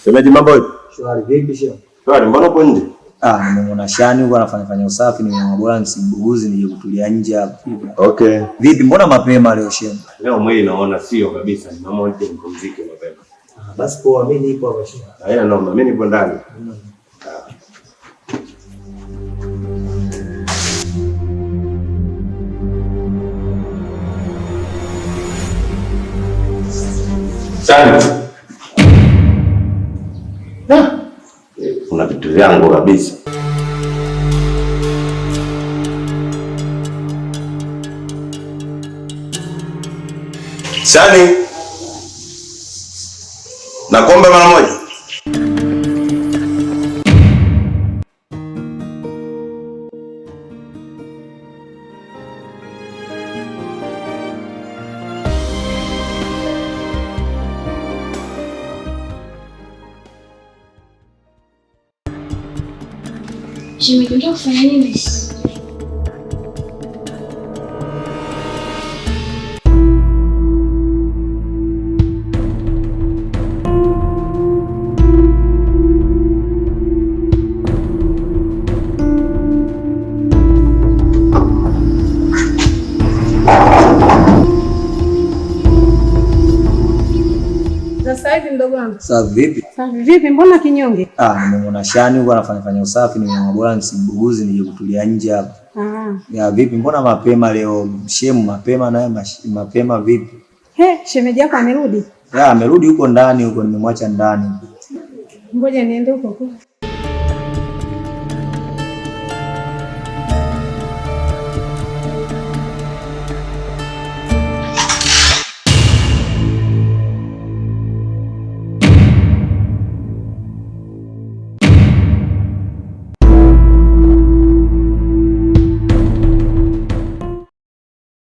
Shemeji, mambo vipi? Shwari, vipi shemeji? Shwari, mbona uko nje? Nimeona Shani huko anafanya usafi, nimeona bora nisimbuguzi nije kutulia nje hapa. Okay. Vipi, mbona mapema leo shemeji? Leo mwili naona sio kabisa, nimeamua nje nipumzike mapema. Basi poa, mimi nipo hapa shemeji. Haina noma, mimi nipo ndani. Shani. Kuna vitu vyangu kabisa. Shani. Nakuomba mara moja. Shemeji, unataka kufanya nini? Sasa hivi mdogo wangu. Sasa vipi? Sasa vipi, mbona kinyonge? Nimeona Shani huko anafanya usafi, nimeona bora nisimbuguzi nije kutulia nje hapa. Ya vipi, mbona mapema leo? Shemu mapema naye mapema vipi? Shemeji yako amerudi? Amerudi huko ndani huko, nimemwacha ndani. Ngoja niende huko.